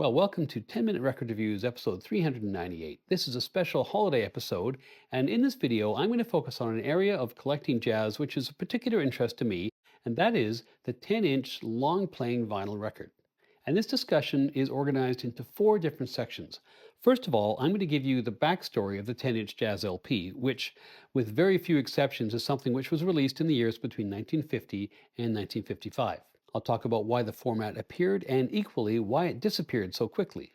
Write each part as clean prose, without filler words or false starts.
Well, welcome to 10-Minute Record Reviews, episode 398. This is a special holiday episode, and in this video, I'm going to focus on an area of collecting jazz which is of particular interest to me, and that is the 10-inch long-playing vinyl record. And this discussion is organized into four different sections. First of all, I'm going to give you the backstory of the 10-inch jazz LP, which, with very few exceptions, is something which was released in the years between 1950 and 1955. I'll talk about why the format appeared and equally why it disappeared so quickly.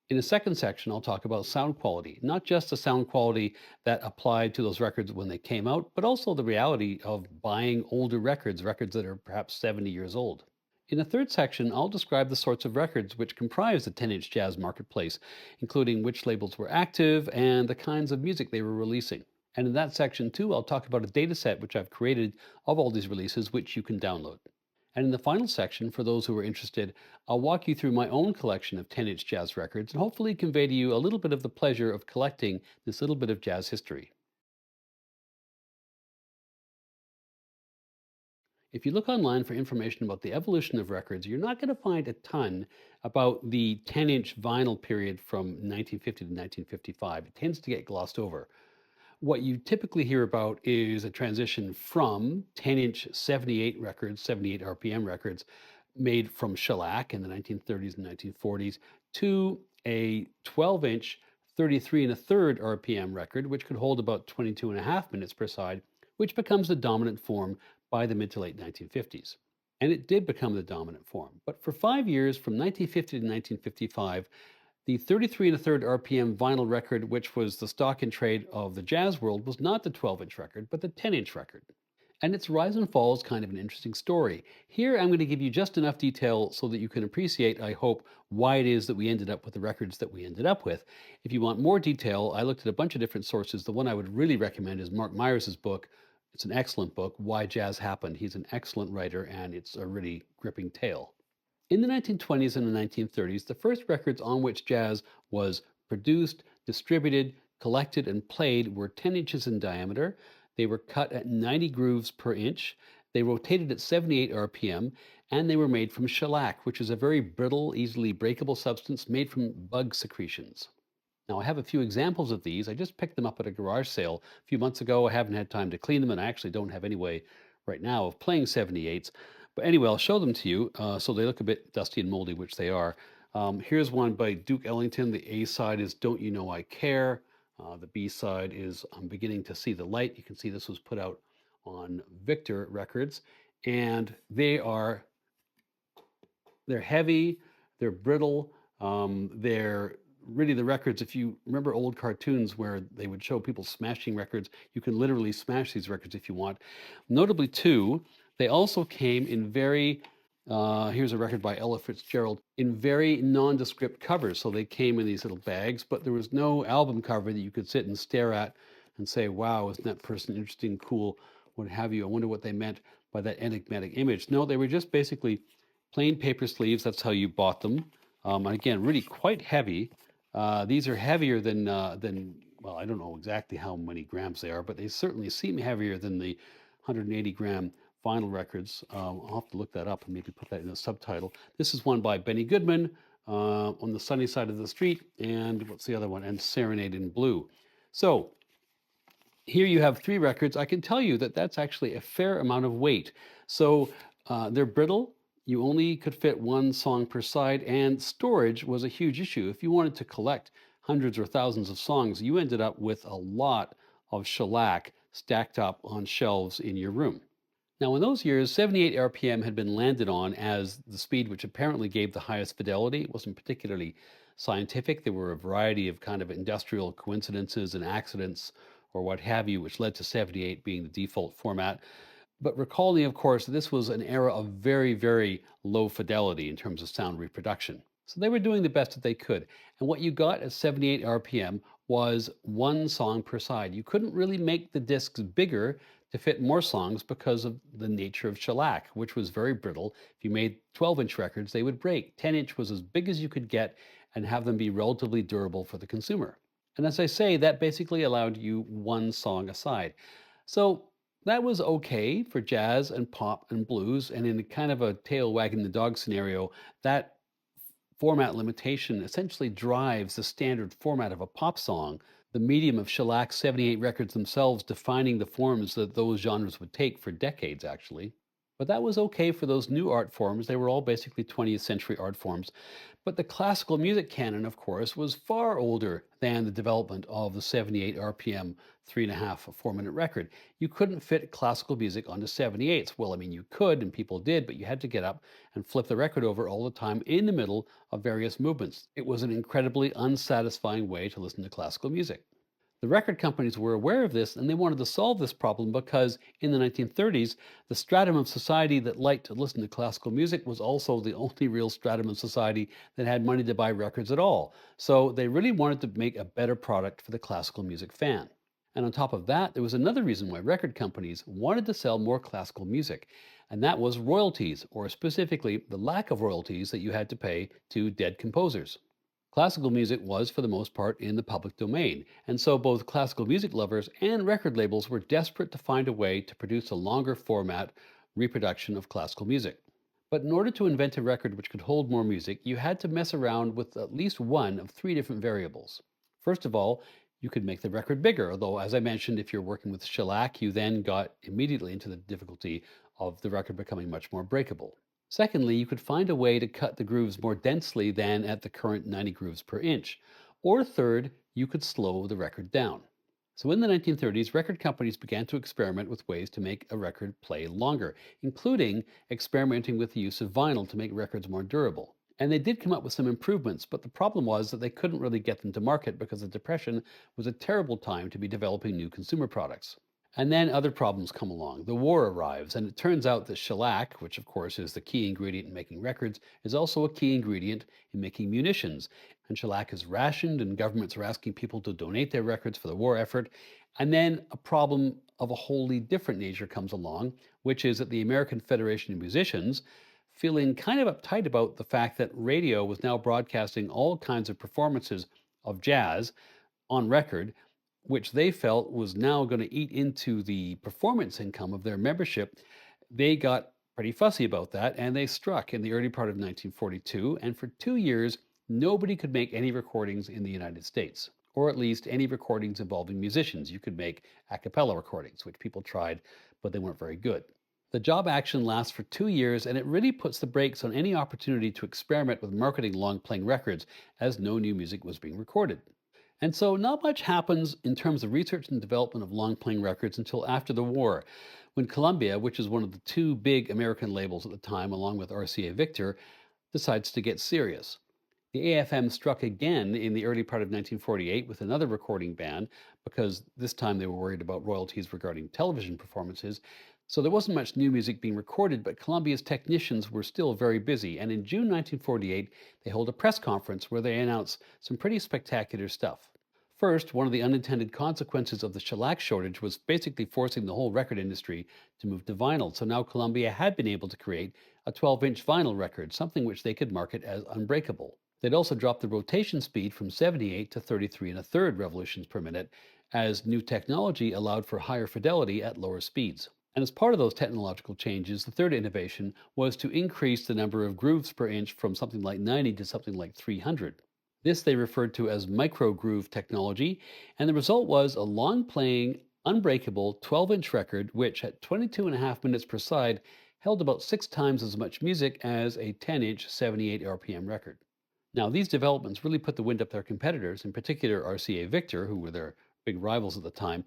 In a second section, I'll talk about sound quality, not just the sound quality that applied to those records when they came out, but also the reality of buying older records, records that are perhaps 70 years old. In a third section, I'll describe the sorts of records which comprise the 10-inch jazz marketplace, including which labels were active and the kinds of music they were releasing. And in that section, too, I'll talk about a data set which I've created of all these releases, which you can download. And in the final section, for those who are interested, I'll walk you through my own collection of 10-inch jazz records and hopefully convey to you a little bit of the pleasure of collecting this little bit of jazz history. If you look online for information about the evolution of records, you're not going to find a ton about the 10-inch vinyl period from 1950 to 1955. It tends to get glossed over. What you typically hear about is a transition from 10-inch 78 records, 78 RPM records made from shellac in the 1930s and 1940s to a 12-inch 33 and a third RPM record, which could hold about 22 and a half minutes per side, which becomes the dominant form by the mid to late 1950s. And it did become the dominant form. But for 5 years, from 1950 to 1955, the 33 and a third RPM vinyl record, which was the stock in trade of the jazz world, was not the 12-inch record, but the 10-inch record. And its rise and fall is kind of an interesting story. Here, I'm going to give you just enough detail so that you can appreciate, I hope, why it is that we ended up with the records that we ended up with. If you want more detail, I looked at a bunch of different sources. The one I would really recommend is Mark Myers' book. It's an excellent book, Why Jazz Happened. He's an excellent writer, and it's a really gripping tale. In the 1920s and the 1930s, the first records on which jazz was produced, distributed, collected, and played were 10 inches in diameter. They were cut at 90 grooves per inch. They rotated at 78 RPM, and they were made from shellac, which is a very brittle, easily breakable substance made from bug secretions. Now, I have a few examples of these. I just picked them up at a garage sale a few months ago. I haven't had time to clean them, and I actually don't have any way right now of playing 78s. But anyway, I'll show them to you so they look a bit dusty and moldy, which they are. Here's one by Duke Ellington. The A side is Don't You Know I Care. The B side is I'm Beginning to See the Light. You can see this was put out on Victor Records. And they're heavy, they're brittle, they're really the records. If you remember old cartoons where they would show people smashing records, you can literally smash these records if you want. Notably, too, they also came in here's a record by Ella Fitzgerald, in very nondescript covers. So they came in these little bags, but there was no album cover that you could sit and stare at and say, wow, isn't that person interesting, cool, what have you. I wonder what they meant by that enigmatic image. No, they were just basically plain paper sleeves. That's how you bought them. And again, really quite heavy. These are heavier than, well, I don't know exactly how many grams they are, but they certainly seem heavier than the 180 gram vinyl records. I'll have to look that up and maybe put that in the subtitle. This is one by Benny Goodman, On the Sunny Side of the Street, and what's the other one? And Serenade in Blue. So here you have three records. I can tell you that that's actually a fair amount of weight. So they're brittle. You only could fit one song per side, and storage was a huge issue. If you wanted to collect hundreds or thousands of songs, you ended up with a lot of shellac stacked up on shelves in your room. Now, in those years, 78 RPM had been landed on as the speed which apparently gave the highest fidelity. It wasn't particularly scientific. There were a variety of kind of industrial coincidences and accidents or what have you, which led to 78 being the default format. But recalling, of course, this was an era of very, very low fidelity in terms of sound reproduction. So they were doing the best that they could. And what you got at 78 RPM was one song per side. You couldn't really make the discs bigger to fit more songs because of the nature of shellac, which was very brittle. If you made 12-inch records, they would break. 10-inch was as big as you could get and have them be relatively durable for the consumer. And as I say, that basically allowed you one song a side. So that was okay for jazz and pop and blues. And in kind of a tail wagging the dog scenario, that format limitation essentially drives the standard format of a pop song, the medium of shellac 78 records themselves defining the forms that those genres would take for decades, actually. But that was okay for those new art forms. They were all basically 20th century art forms. But the classical music canon, of course, was far older than the development of the 78 RPM, 3.5, 4 minute record. You couldn't fit classical music onto 78s. Well, I mean, you could, and people did, but you had to get up and flip the record over all the time in the middle of various movements. It was an incredibly unsatisfying way to listen to classical music. The record companies were aware of this and they wanted to solve this problem because in the 1930s, the stratum of society that liked to listen to classical music was also the only real stratum of society that had money to buy records at all. So they really wanted to make a better product for the classical music fan. And on top of that, there was another reason why record companies wanted to sell more classical music, and that was royalties, or specifically the lack of royalties that you had to pay to dead composers. Classical music was, for the most part, in the public domain, and so both classical music lovers and record labels were desperate to find a way to produce a longer format reproduction of classical music. But in order to invent a record which could hold more music, you had to mess around with at least one of three different variables. First of all, you could make the record bigger, although, as I mentioned, if you're working with shellac, you then got immediately into the difficulty of the record becoming much more breakable. Secondly, you could find a way to cut the grooves more densely than at the current 90 grooves per inch. Or third, you could slow the record down. So in the 1930s, record companies began to experiment with ways to make a record play longer, including experimenting with the use of vinyl to make records more durable. And they did come up with some improvements, but the problem was that they couldn't really get them to market because the Depression was a terrible time to be developing new consumer products. And then other problems come along. The war arrives, and it turns out that shellac, which of course is the key ingredient in making records, is also a key ingredient in making munitions. And shellac is rationed, and governments are asking people to donate their records for the war effort. And then a problem of a wholly different nature comes along, which is that the American Federation of Musicians, feeling kind of uptight about the fact that radio was now broadcasting all kinds of performances of jazz on record, which they felt was now going to eat into the performance income of their membership, they got pretty fussy about that and they struck in the early part of 1942. And for 2 years, nobody could make any recordings in the United States, or at least any recordings involving musicians. You could make a cappella recordings, which people tried, but they weren't very good. The job action lasts for 2 years, and it really puts the brakes on any opportunity to experiment with marketing long playing records, as no new music was being recorded. And so, not much happens in terms of research and development of long playing records until after the war, when Columbia, which is one of the two big American labels at the time, along with RCA Victor, decides to get serious. The AFM struck again in the early part of 1948 with another recording ban because this time they were worried about royalties regarding television performances. So there wasn't much new music being recorded, but Columbia's technicians were still very busy. And in June 1948, they hold a press conference where they announce some pretty spectacular stuff. First, one of the unintended consequences of the shellac shortage was basically forcing the whole record industry to move to vinyl. So now Columbia had been able to create a 12-inch vinyl record, something which they could market as unbreakable. They'd also dropped the rotation speed from 78 to 33 and a third revolutions per minute, as new technology allowed for higher fidelity at lower speeds. And as part of those technological changes, the third innovation was to increase the number of grooves per inch from something like 90 to something like 300. This they referred to as micro groove technology, and the result was a long playing, unbreakable 12-inch record, which at 22 and a half minutes per side held about 6 times as much music as a 10-inch 78 RPM record. Now, these developments really put the wind up their competitors, in particular RCA Victor, who were their big rivals at the time.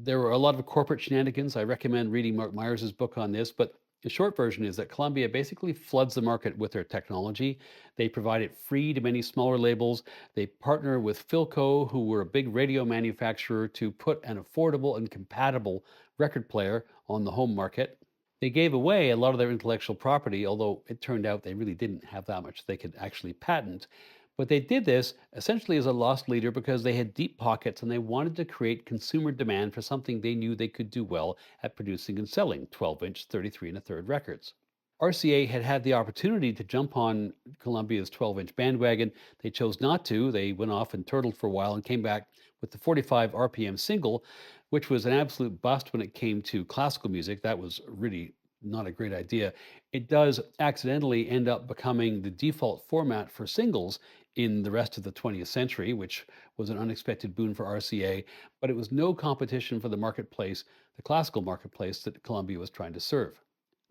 There were a lot of corporate shenanigans. I recommend reading Mark Myers' book on this, but the short version is that Columbia basically floods the market with their technology. They provide it free to many smaller labels. They partner with Philco, who were a big radio manufacturer, to put an affordable and compatible record player on the home market. They gave away a lot of their intellectual property, although it turned out they really didn't have that much they could actually patent. But they did this essentially as a lost leader because they had deep pockets and they wanted to create consumer demand for something they knew they could do well at producing and selling 12-inch 33 and a third records. RCA had had the opportunity to jump on Columbia's 12-inch bandwagon. They chose not to. They went off and turtled for a while and came back with the 45 RPM single, which was an absolute bust when it came to classical music. That was really not a great idea. It does accidentally end up becoming the default format for singles in the rest of the 20th century, which was an unexpected boon for RCA, but it was no competition for the marketplace, the classical marketplace that Columbia was trying to serve.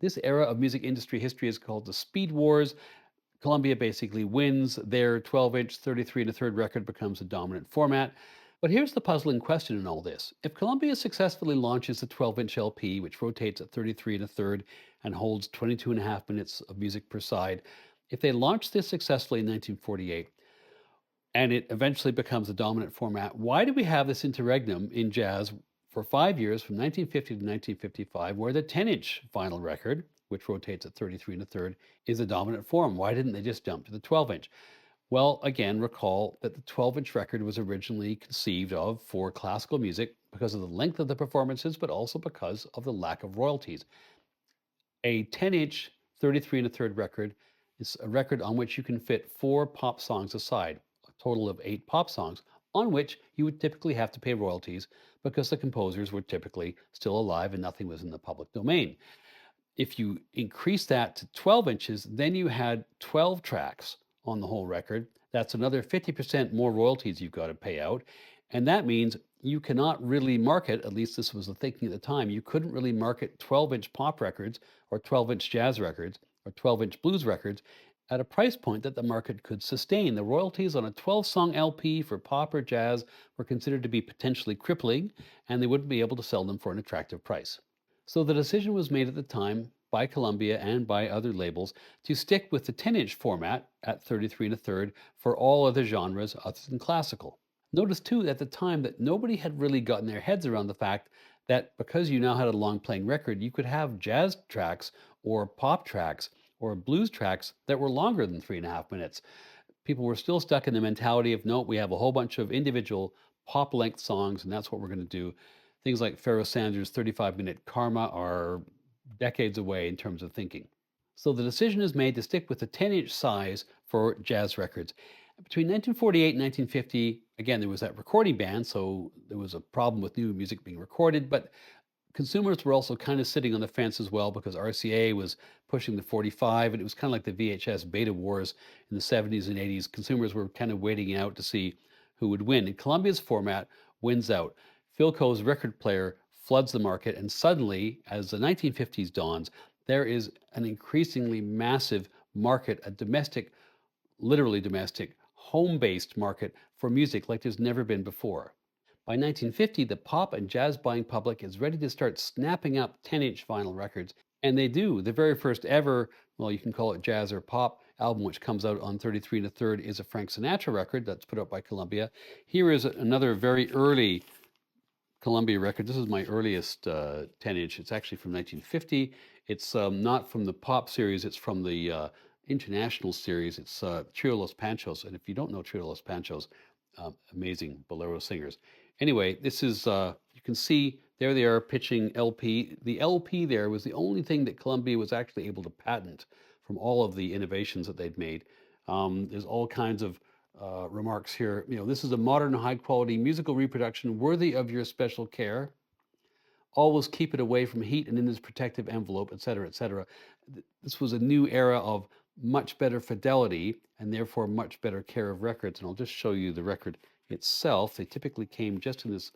This era of music industry history is called the Speed Wars. Columbia basically wins. Their 12-inch 33 and a third record becomes the dominant format. But here's the puzzling question in all this. If Columbia successfully launches the 12-inch LP, which rotates at 33 and a third and holds 22 and a half minutes of music per side, if they launch this successfully in 1948 and it eventually becomes the dominant format, why do we have this interregnum in jazz for 5 years from 1950 to 1955 where the 10-inch vinyl record, which rotates at 33 and a third, is the dominant form? Why didn't they just jump to the 12-inch? Well, again, recall that the 12-inch record was originally conceived of for classical music because of the length of the performances, but also because of the lack of royalties. A 10-inch 33 and a third record is a record on which you can fit 4 pop songs aside, a total of 8 pop songs, on which you would typically have to pay royalties because the composers were typically still alive and nothing was in the public domain. If you increase that to 12 inches, then you had 12 tracks on the whole record. That's another 50% more royalties you've got to pay out. And that means you cannot really market, at least this was the thinking at the time, you couldn't really market 12-inch pop records or 12-inch jazz records or 12-inch blues records at a price point that the market could sustain. The royalties on a 12-song LP for pop or jazz were considered to be potentially crippling, and they wouldn't be able to sell them for an attractive price. So the decision was made at the time by Columbia and by other labels to stick with the 10-inch format at 33 and a third for all other genres other than classical. Notice too at the time that nobody had really gotten their heads around the fact that because you now had a long playing record, you could have jazz tracks or pop tracks or blues tracks that were longer than 3.5 minutes. People were still stuck in the mentality of no, we have a whole bunch of individual pop length songs, and that's what we're going to do. Things like Pharoah Sanders' 35-minute Karma are decades away in terms of thinking. So the decision is made to stick with the 10-inch size for jazz records. Between 1948 and 1950, again, there was that recording ban, so there was a problem with new music being recorded, but consumers were also kind of sitting on the fence as well because RCA was pushing the 45, and it was kind of like the VHS beta wars in the 70s and 80s. Consumers were kind of waiting out to see who would win. And Columbia's format wins out. Philco's record player floods the market, and suddenly, as the 1950s dawns, there is an increasingly massive market, a domestic, literally domestic, home-based market for music like there's never been before. By 1950, the pop and jazz buying public is ready to start snapping up 10-inch vinyl records, and they do. The very first ever, well, you can call it jazz or pop album, which comes out on 33 and a third, is a Frank Sinatra record that's put out by Columbia. Here is another very early Columbia record. This is my earliest 10-inch. It's actually from 1950. It's not from the pop series. It's from the international series. It's Trio Los Panchos. And if you don't know Trio Los Panchos, amazing bolero singers. Anyway, this is, you can see there they are pitching LP. The LP there was the only thing that Columbia was actually able to patent from all of the innovations that they'd made. There's all kinds of remarks here. You know, this is a modern, high-quality musical reproduction worthy of your special care. Always keep it away from heat and in this protective envelope, etc., etc. This was a new era of much better fidelity and therefore much better care of records. And I'll just show you the record itself. They typically came just in this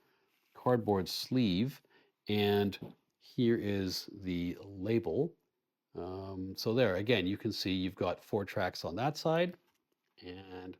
cardboard sleeve. And here is the label. So there, again, you can see you've got 4 tracks on that side and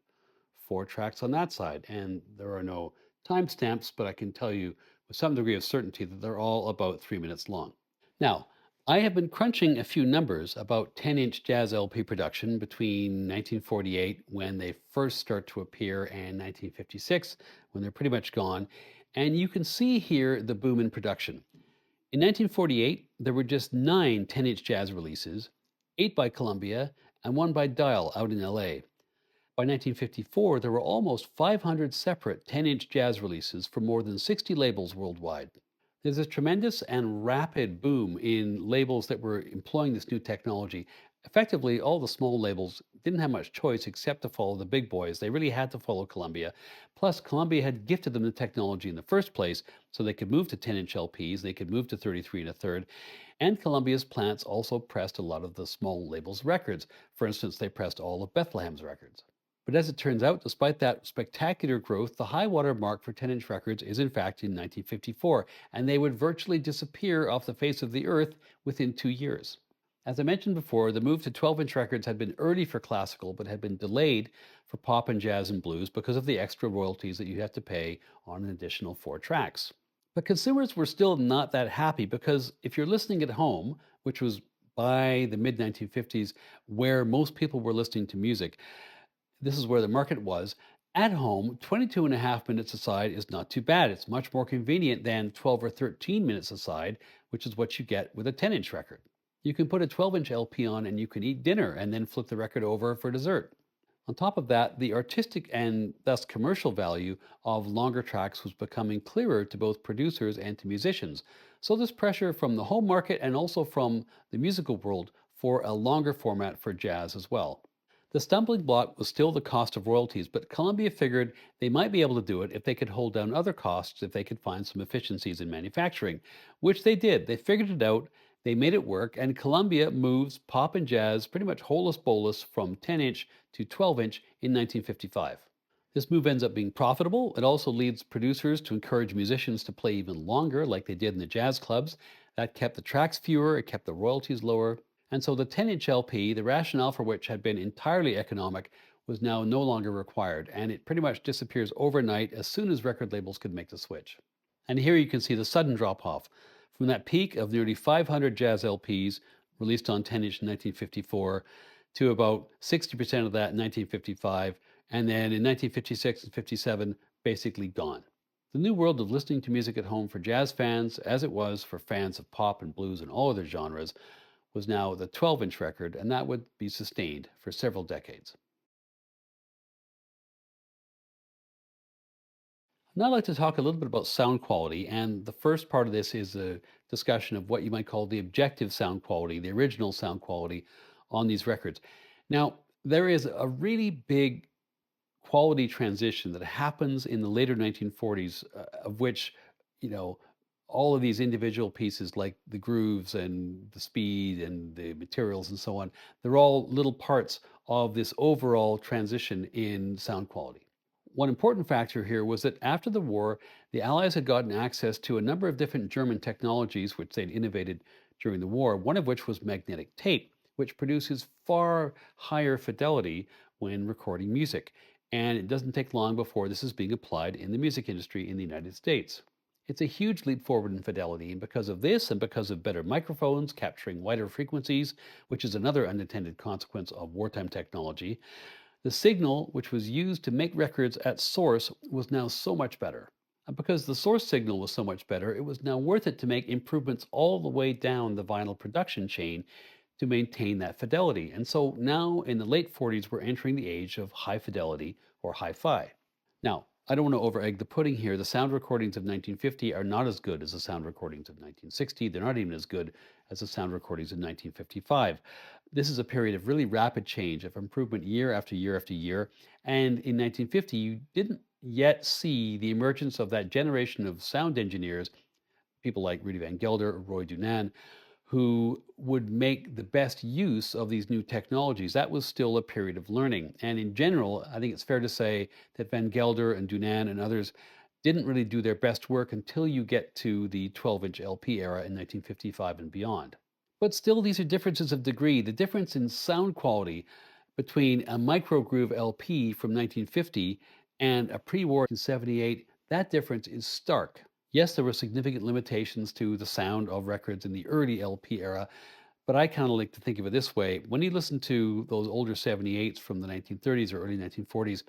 4 tracks on that side. And there are no timestamps, but I can tell you with some degree of certainty that they're all about 3 minutes long. Now, I have been crunching a few numbers about 10-inch jazz LP production between 1948, when they first start to appear, and 1956, when they're pretty much gone. And you can see here the boom in production. In 1948, there were just 9 10-inch jazz releases, 8 by Columbia and 1 by Dial out in LA. By 1954, there were almost 500 separate 10-inch jazz releases from more than 60 labels worldwide. There's a tremendous and rapid boom in labels that were employing this new technology. Effectively, all the small labels didn't have much choice except to follow the big boys. They really had to follow Columbia. Plus, Columbia had gifted them the technology in the first place, so they could move to 10-inch LPs, they could move to 33 and a third. And Columbia's plants also pressed a lot of the small labels' records. For instance, they pressed all of Bethlehem's records. But as it turns out, despite that spectacular growth, the high water mark for 10-inch records is in fact in 1954, and they would virtually disappear off the face of the earth within 2 years. As I mentioned before, the move to 12-inch records had been early for classical, but had been delayed for pop and jazz and blues because of the extra royalties that you have to pay on an additional 4 tracks. But consumers were still not that happy because if you're listening at home, which was by the mid 1950s where most people were listening to music, this is where the market was. At home, 22 and a half minutes aside is not too bad. It's much more convenient than 12 or 13 minutes aside, which is what you get with a 10-inch record. You can put a 12-inch LP on and you can eat dinner and then flip the record over for dessert. On top of that, the artistic and thus commercial value of longer tracks was becoming clearer to both producers and to musicians. So there's pressure from the home market and also from the musical world for a longer format for jazz as well. The stumbling block was still the cost of royalties, but Columbia figured they might be able to do it if they could hold down other costs, if they could find some efficiencies in manufacturing, which they did. They figured it out, they made it work, and Columbia moves pop and jazz pretty much holus bolus from 10-inch to 12-inch in 1955. This move ends up being profitable. It also leads producers to encourage musicians to play even longer, like they did in the jazz clubs. That kept the tracks fewer, it kept the royalties lower. And so the 10-inch LP, the rationale for which had been entirely economic, was now no longer required, and it pretty much disappears overnight as soon as record labels could make the switch. And here you can see the sudden drop off from that peak of nearly 500 jazz LPs released on 10-inch in 1954 to about 60% of that in 1955, and then in 1956 and 57, basically gone. The new world of listening to music at home for jazz fans, as it was for fans of pop and blues and all other genres, was now the 12-inch record, and that would be sustained for several decades. Now I'd like to talk a little bit about sound quality, and the first part of this is a discussion of what you might call the objective sound quality, the original sound quality on these records. Now, there is a really big quality transition that happens in the later 1940s, of which, you know, all of these individual pieces like the grooves and the speed and the materials and so on, they're all little parts of this overall transition in sound quality. One important factor here was that after the war, the Allies had gotten access to a number of different German technologies which they'd innovated during the war, one of which was magnetic tape, which produces far higher fidelity when recording music. And it doesn't take long before this is being applied in the music industry in the United States. It's a huge leap forward in fidelity, and because of this, and because of better microphones capturing wider frequencies, which is another unintended consequence of wartime technology, the signal which was used to make records at source was now so much better. And because the source signal was so much better, it was now worth it to make improvements all the way down the vinyl production chain to maintain that fidelity. And so now in the late 40s, we're entering the age of high fidelity or hi fi. Now, I don't want to over egg the pudding here. The sound recordings of 1950 are not as good as the sound recordings of 1960. They're not even as good as the sound recordings of 1955. This is a period of really rapid change, of improvement year after year after year. And in 1950, you didn't yet see the emergence of that generation of sound engineers, people like Rudy Van Gelder or Roy Dunan, who would make the best use of these new technologies. That was still a period of learning. And in general, I think it's fair to say that Van Gelder and Dunan and others didn't really do their best work until you get to the 12-inch LP era in 1955 and beyond. But still, these are differences of degree. The difference in sound quality between a microgroove LP from 1950 and a pre-war in 78, that difference is stark. Yes, there were significant limitations to the sound of records in the early LP era, but I kind of like to think of it this way. When you listen to those older 78s from the 1930s or early 1940s,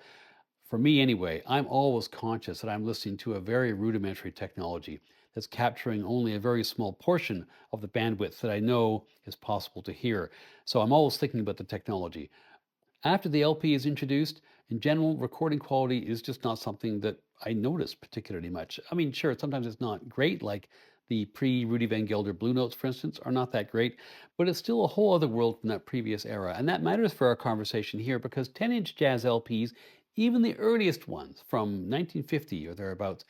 for me anyway, I'm always conscious that I'm listening to a very rudimentary technology that's capturing only a very small portion of the bandwidth that I know is possible to hear. So I'm always thinking about the technology. After the LP is introduced, in general, recording quality is just not something that I notice particularly much. I mean, sure, sometimes it's not great, like The pre-Rudy Van Gelder Blue Notes, for instance, are not that great, but it's still a whole other world from that previous era. And that matters for our conversation here because 10-inch jazz LPs, even the earliest ones from 1950 or thereabouts,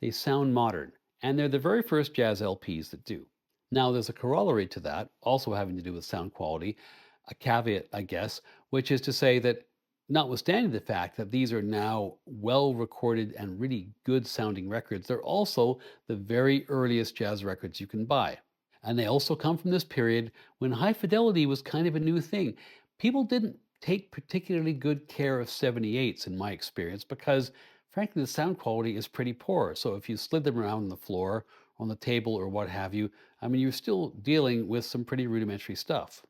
they sound modern. And they're the very first jazz LPs that do. Now, there's a corollary to that, also having to do with sound quality, a caveat, I guess, which is to say that notwithstanding the fact that these are now well recorded and really good sounding records, they're also the very earliest jazz records you can buy. And they also come from this period when high fidelity was kind of a new thing. People didn't take particularly good care of 78s, in my experience, because frankly, the sound quality is pretty poor. So if you slid them around on the floor, on the table, or what have you, I mean, you're still dealing with some pretty rudimentary stuff.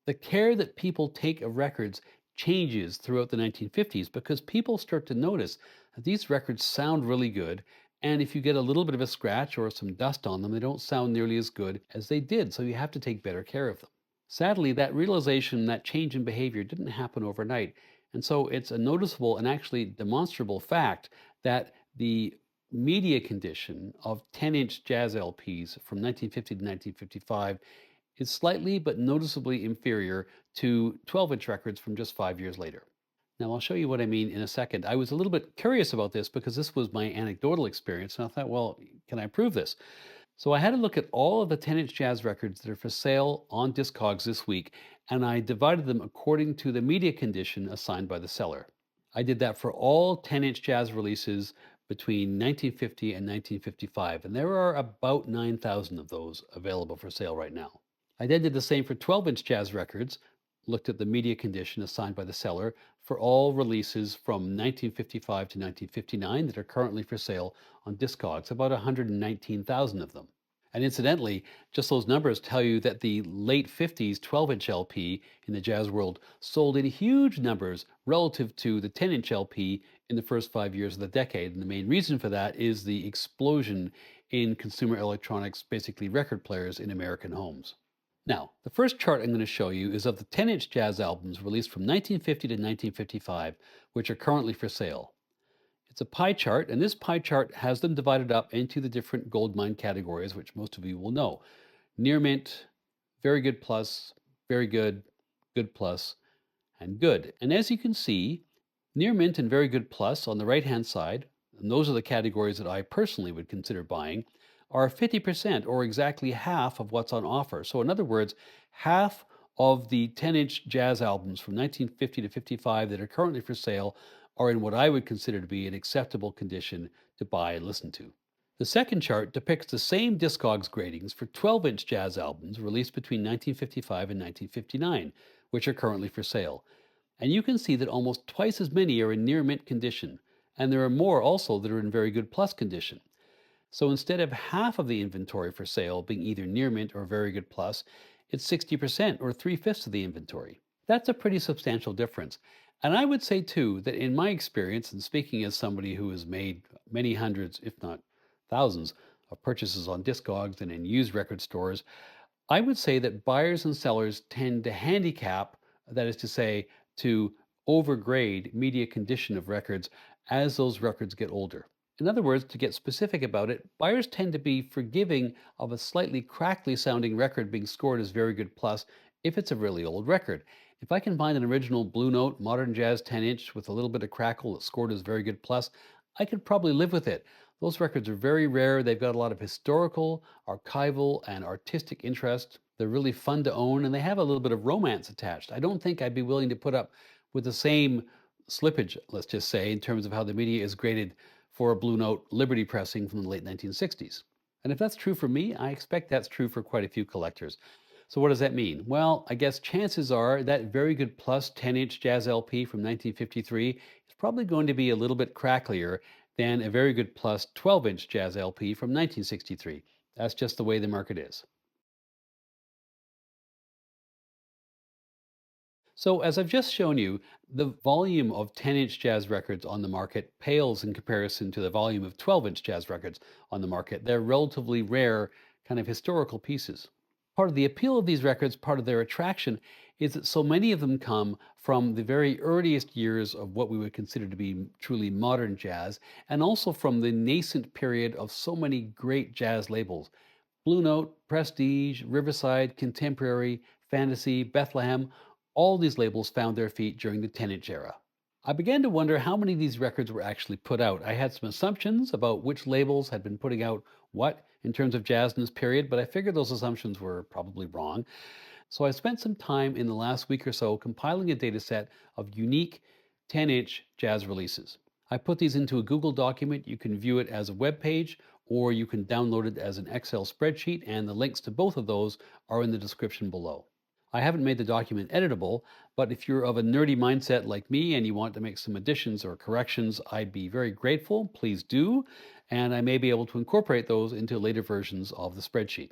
The care that people take of records changes throughout the 1950s because people start to notice that these records sound really good. And if you get a little bit of a scratch or some dust on them, they don't sound nearly as good as they did. So you have to take better care of them. Sadly, that realization, that change in behavior didn't happen overnight. And so it's a noticeable and actually demonstrable fact that the media condition of 10-inch jazz LPs from 1950 to 1955 is slightly but noticeably inferior to 12-inch records from just 5 years later. Now, I'll show you what I mean in a second. I was a little bit curious about this because this was my anecdotal experience, and I thought, well, can I prove this? So I had a look at all of the 10-inch jazz records that are for sale on Discogs this week, and I divided them according to the media condition assigned by the seller. I did that for all 10-inch jazz releases between 1950 and 1955, and there are about 9,000 of those available for sale right now. I then did the same for 12-inch jazz records, looked at the media condition assigned by the seller for all releases from 1955 to 1959 that are currently for sale on Discogs, about 119,000 of them. And incidentally, just those numbers tell you that the late 50s 12-inch LP in the jazz world sold in huge numbers relative to the 10-inch LP in the first 5 years of the decade. And the main reason for that is the explosion in consumer electronics, basically record players in American homes. Now, the first chart I'm going to show you is of the 10-inch jazz albums released from 1950 to 1955, which are currently for sale. It's a pie chart, and this pie chart has them divided up into the different gold mine categories, which most of you will know. Near mint, very good plus, very good, good plus, and good. And as you can see, near mint and very good plus on the right-hand side, and those are the categories that I personally would consider buying, are 50% or exactly half of what's on offer. So in other words, half of the 10-inch jazz albums from 1950 to 55 that are currently for sale are in what I would consider to be an acceptable condition to buy and listen to. The second chart depicts the same Discogs gradings for 12-inch jazz albums released between 1955 and 1959, which are currently for sale. And you can see that almost twice as many are in near mint condition, and there are more also that are in very good plus condition. So instead of half of the inventory for sale being either near mint or very good plus, it's 60% or 3/5 of the inventory. That's a pretty substantial difference. And I would say too that in my experience, and speaking as somebody who has made many hundreds, if not thousands, of purchases on Discogs and in used record stores, I would say that buyers and sellers tend to handicap, that is to say, to overgrade media condition of records as those records get older. In other words, to get specific about it, buyers tend to be forgiving of a slightly crackly sounding record being scored as very good plus if it's a really old record. If I can find an original Blue Note modern jazz 10-inch with a little bit of crackle that's scored as very good plus, I could probably live with it. Those records are very rare. They've got a lot of historical, archival, and artistic interest. They're really fun to own, and they have a little bit of romance attached. I don't think I'd be willing to put up with the same slippage, let's just say, in terms of how the media is graded for a Blue Note Liberty pressing from the late 1960s. And if that's true for me, I expect that's true for quite a few collectors. So what does that mean? Well, I guess chances are that very good plus 10-inch jazz LP from 1953 is probably going to be a little bit cracklier than a very good plus 12-inch jazz LP from 1963. That's just the way the market is. So, as I've just shown you, the volume of 10-inch jazz records on the market pales in comparison to the volume of 12-inch jazz records on the market. They're relatively rare, kind of historical pieces. Part of the appeal of these records, part of their attraction, is that so many of them come from the very earliest years of what we would consider to be truly modern jazz, and also from the nascent period of so many great jazz labels. Blue Note, Prestige, Riverside, Contemporary, Fantasy, Bethlehem, all these labels found their feet during the 10-inch era. I began to wonder how many of these records were actually put out. I had some assumptions about which labels had been putting out what in terms of jazz in this period, but I figured those assumptions were probably wrong. So I spent some time in the last week or so compiling a data set of unique 10-inch jazz releases. I put these into a Google document. You can view it as a web page or you can download it as an Excel spreadsheet, and the links to both of those are in the description below. I haven't made the document editable, but if you're of a nerdy mindset like me and you want to make some additions or corrections, I'd be very grateful. Please do, and I may be able to incorporate those into later versions of the spreadsheet.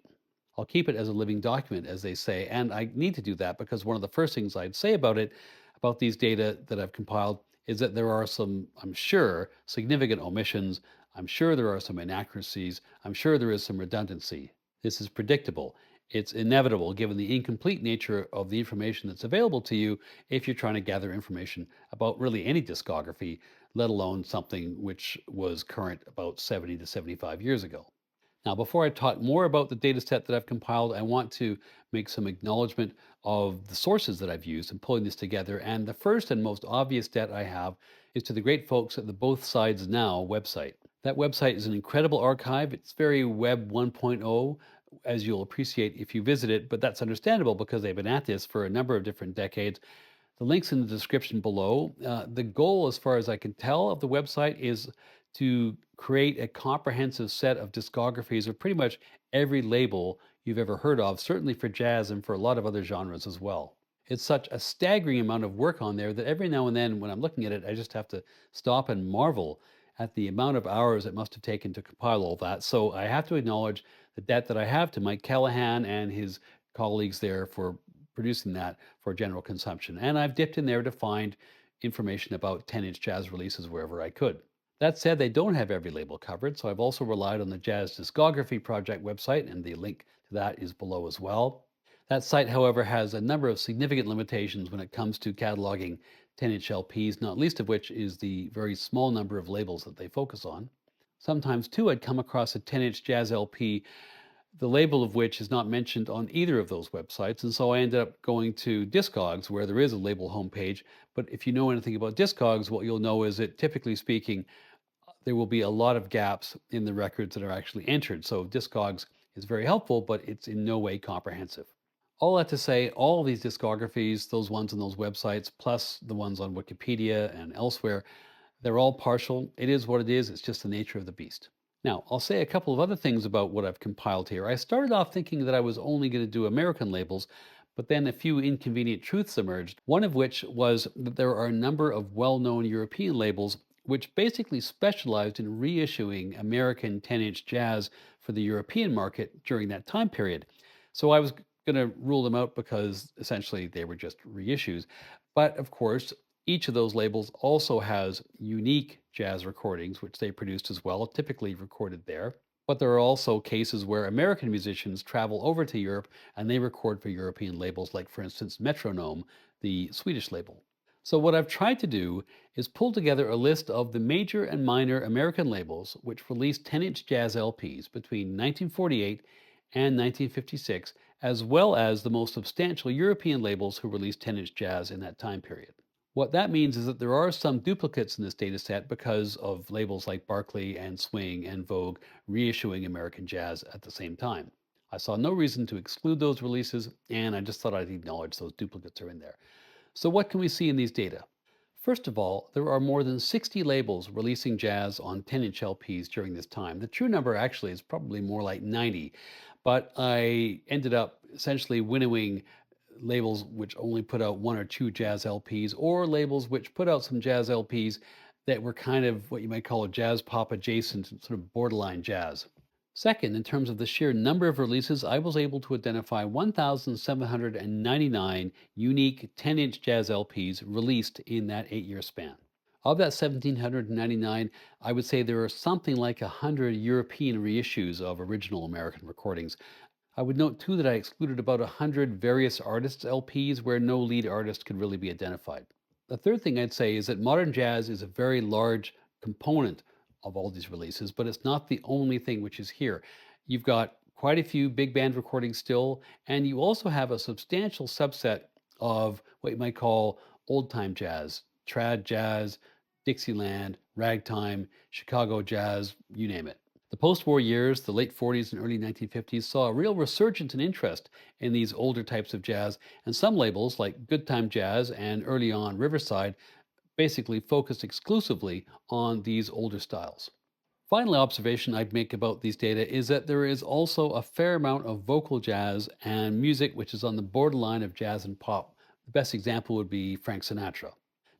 I'll keep it as a living document, as they say. And I need to do that because one of the first things I'd say about it, about these data that I've compiled, is that there are some, I'm sure, significant omissions. I'm sure there are some inaccuracies. I'm sure there is some redundancy. This is predictable. It's inevitable given the incomplete nature of the information that's available to you if you're trying to gather information about really any discography, let alone something which was current about 70 to 75 years ago. Now, before I talk more about the data set that I've compiled, I want to make some acknowledgement of the sources that I've used in pulling this together. And the first and most obvious debt I have is to the great folks at the Both Sides Now website. That website is an incredible archive. It's very Web 1.0, as you'll appreciate if you visit it, but that's understandable because they've been at this for a number of different decades. The link's in the description below. The goal, as far as I can tell, of the website is to create a comprehensive set of discographies of pretty much every label you've ever heard of, certainly for jazz and for a lot of other genres as well. It's such a staggering amount of work on there that every now and then, when I'm looking at it, I just have to stop and marvel at the amount of hours it must have taken to compile all that. So I have to acknowledge the debt that I have to Mike Callahan and his colleagues there for producing that for general consumption. And I've dipped in there to find information about 10-inch jazz releases wherever I could. That said, they don't have every label covered, so I've also relied on the Jazz Discography Project website, and the link to that is below as well. That site, however, has a number of significant limitations when it comes to cataloging 10-inch LPs, not least of which is the very small number of labels that they focus on. Sometimes, too, I'd come across a 10-inch jazz LP, the label of which is not mentioned on either of those websites. And so I ended up going to Discogs, where there is a label homepage. But if you know anything about Discogs, what you'll know is that typically speaking, there will be a lot of gaps in the records that are actually entered. So Discogs is very helpful, but it's in no way comprehensive. All that to say, all of these discographies, those ones on those websites, plus the ones on Wikipedia and elsewhere, they're all partial. It is what it is. It's just the nature of the beast. Now, I'll say a couple of other things about what I've compiled here. I started off thinking that I was only going to do American labels, but then a few inconvenient truths emerged, one of which was that there are a number of well known European labels which basically specialized in reissuing American 10-inch jazz for the European market during that time period. So I was going to rule them out because essentially they were just reissues. But of course, each of those labels also has unique jazz recordings, which they produced as well, typically recorded there. But there are also cases where American musicians travel over to Europe and they record for European labels, like, for instance, Metronome, the Swedish label. So, what I've tried to do is pull together a list of the major and minor American labels which released 10-inch jazz LPs between 1948 and 1956, as well as the most substantial European labels who released 10-inch jazz in that time period. What that means is that there are some duplicates in this data set because of labels like Barclay and Swing and Vogue reissuing American jazz at the same time. I saw no reason to exclude those releases, and I just thought I'd acknowledge those duplicates are in there. So, what can we see in these data? First of all, there are more than 60 labels releasing jazz on 10-inch LPs during this time. The true number actually is probably more like 90, but I ended up essentially winnowing labels which only put out one or two jazz LPs, or labels which put out some jazz LPs that were kind of what you might call a jazz pop adjacent, sort of borderline jazz. Second, in terms of the sheer number of releases, I was able to identify 1,799 unique 10-inch jazz LPs released in that 8-year span. Of that 1,799, I would say there are something like 100 European reissues of original American recordings. I would note too that I excluded about 100 various artists' LPs where no lead artist could really be identified. The third thing I'd say is that modern jazz is a very large component of all these releases, but it's not the only thing which is here. You've got quite a few big band recordings still, and you also have a substantial subset of what you might call old time jazz, trad jazz, Dixieland, ragtime, Chicago jazz, you name it. The post war years, the late 40s and early 1950s, saw a real resurgence in interest in these older types of jazz, and some labels like Good Time Jazz and early on Riverside basically focused exclusively on these older styles. Final observation I'd make about these data is that there is also a fair amount of vocal jazz and music which is on the borderline of jazz and pop. The best example would be Frank Sinatra.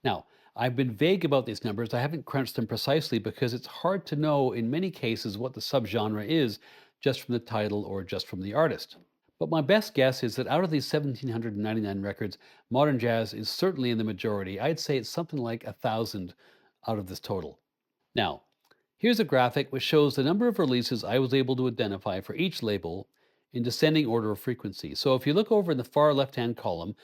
Now, I've been vague about these numbers. I haven't crunched them precisely because it's hard to know in many cases what the subgenre is just from the title or just from the artist. But my best guess is that out of these 1,799 records, modern jazz is certainly in the majority. I'd say it's something like 1,000 out of this total. Now, here's a graphic which shows the number of releases I was able to identify for each label in descending order of frequency. So if you look over in the far left-hand column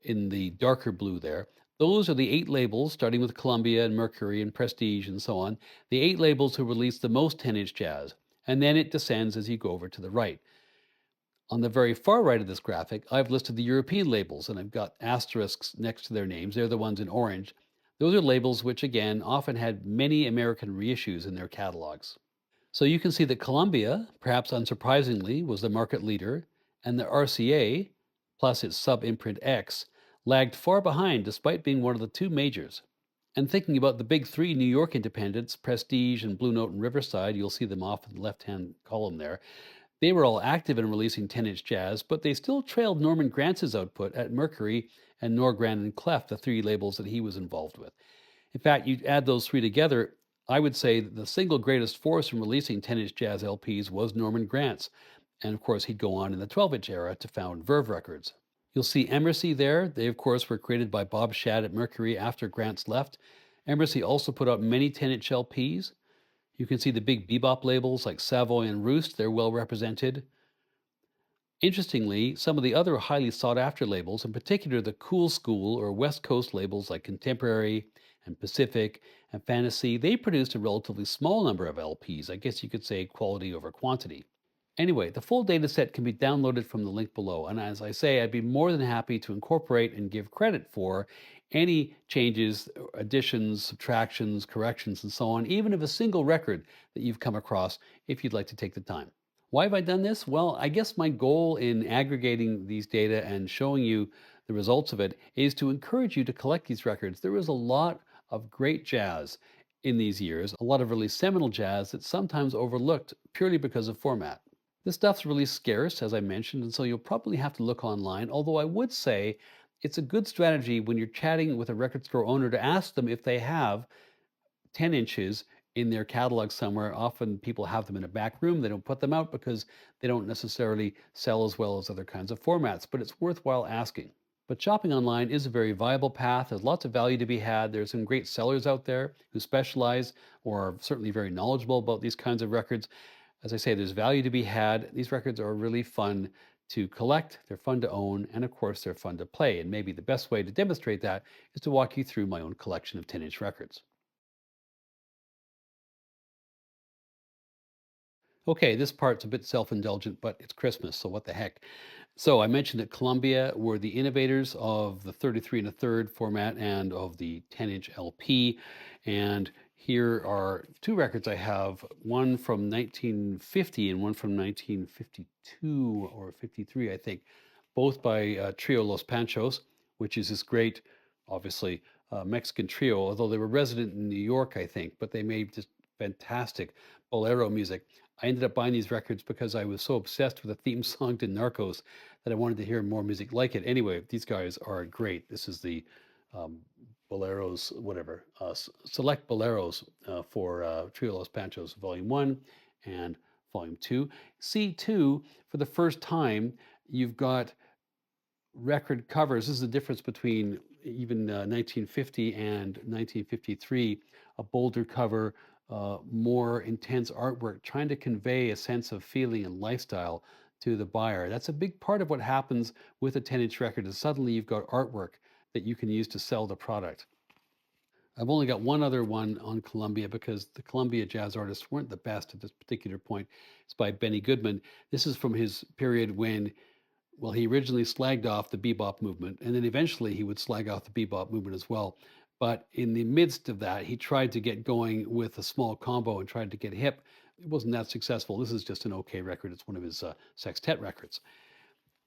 in the darker blue there, those are the 8 labels, starting with Columbia and Mercury and Prestige and so on, the 8 labels who released the most 10-inch jazz. And then it descends as you go over to the right. On the very far right of this graphic, I've listed the European labels, and I've got asterisks next to their names. They're the ones in orange. Those are labels which, again, often had many American reissues in their catalogs. So you can see that Columbia, perhaps unsurprisingly, was the market leader, and the RCA, plus its sub imprint X, lagged far behind despite being one of the 2 majors. And thinking about the big 3 New York independents, Prestige and Blue Note and Riverside, you'll see them off in the left hand column there. They were all active in releasing 10-inch jazz, but they still trailed Norman Grantz's output at Mercury and Norgran and Clef, the 3 labels that he was involved with. In fact, you add those 3 together, I would say that the single greatest force in releasing 10-inch jazz LPs was Norman Granz. And of course, he'd go on in the 12-inch era to found Verve Records. You'll see Emersy there. They, of course, were created by Bob Shad at Mercury after Grantz left. Emersy also put out many 10-inch LPs. You can see the big bebop labels like Savoy and Roost, they're well represented. Interestingly, some of the other highly sought after labels, in particular the Cool School or West Coast labels like Contemporary and Pacific and Fantasy, they produced a relatively small number of LPs. I guess you could say quality over quantity. Anyway, the full data set can be downloaded from the link below. And as I say, I'd be more than happy to incorporate and give credit for any changes, additions, subtractions, corrections, and so on, even of a single record that you've come across if you'd like to take the time. Why have I done this? Well, I guess my goal in aggregating these data and showing you the results of it is to encourage you to collect these records. There is a lot of great jazz in these years, a lot of really seminal jazz that's sometimes overlooked purely because of format. This stuff's really scarce, as I mentioned, and so you'll probably have to look online, although I would say it's a good strategy when you're chatting with a record store owner to ask them if they have 10 inches in their catalog somewhere. Often people have them in a back room. They don't put them out because they don't necessarily sell as well as other kinds of formats, but it's worthwhile asking. But shopping online is a very viable path. There's lots of value to be had. There's some great sellers out there who specialize or are certainly very knowledgeable about these kinds of records. As I say, there's value to be had. These records are really fun to collect, they're fun to own, and of course, they're fun to play. And maybe the best way to demonstrate that is to walk you through my own collection of 10-inch records. Okay, this part's a bit self-indulgent, but it's Christmas, so what the heck. So I mentioned that Columbia were the innovators of the 33 and a third format and of the 10-inch LP. And here are 2 records I have, one from 1950 and one from 1952 or 53, I think, both by Trio Los Panchos, which is this great, obviously, Mexican trio, although they were resident in New York, I think, but they made just fantastic bolero music. I ended up buying these records because I was so obsessed with the theme song to Narcos that I wanted to hear more music like it. Anyway, these guys are great. This is the um, Boleros, whatever, select Boleros for Trio Los Panchos, Volume 1 and Volume 2. C2, for the first time, you've got record covers. This is the difference between even 1950 and 1953. A bolder cover, more intense artwork, trying to convey a sense of feeling and lifestyle to the buyer. That's a big part of what happens with a 10-inch record is suddenly you've got artwork that you can use to sell the product. I've only got one other one on Columbia because the Columbia jazz artists weren't the best at this particular point. It's by Benny Goodman. This is from his period when, well, he originally slagged off the bebop movement, and then eventually he would slag off the bebop movement as well. But in the midst of that, he tried to get going with a small combo and tried to get hip. It wasn't that successful. This is just an okay record. It's one of his sextet records.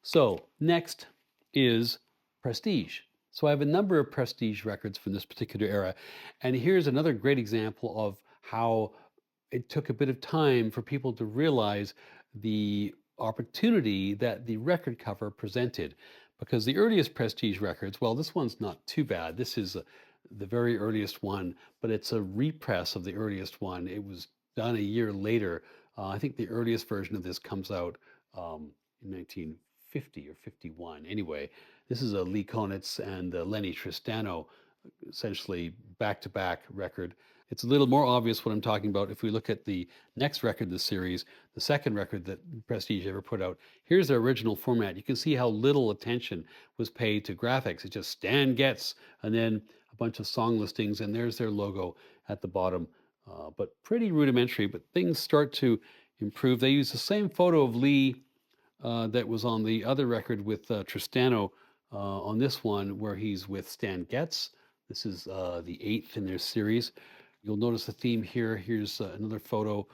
So next is Prestige. So I have a number of Prestige records from this particular era. And here's another great example of how it took a bit of time for people to realize the opportunity that the record cover presented. Because the earliest Prestige records, well, this one's not too bad. This is the very earliest one, but it's a repress of the earliest one. It was done a year later. I think the earliest version of this comes out in 1950 or 51. Anyway, this is a Lee Konitz and Lenny Tristano, essentially back-to-back record. It's a little more obvious what I'm talking about if we look at the next record in the series, the second record that Prestige ever put out. Here's the original format. You can see how little attention was paid to graphics. It's just Stan Getz and then a bunch of song listings, and there's their logo at the bottom. But pretty rudimentary, but things start to improve. They use the same photo of Lee that was on the other record with Tristano on this one, where he's with Stan Getz. This is the eighth in their series. You'll notice the theme here. Here's another photo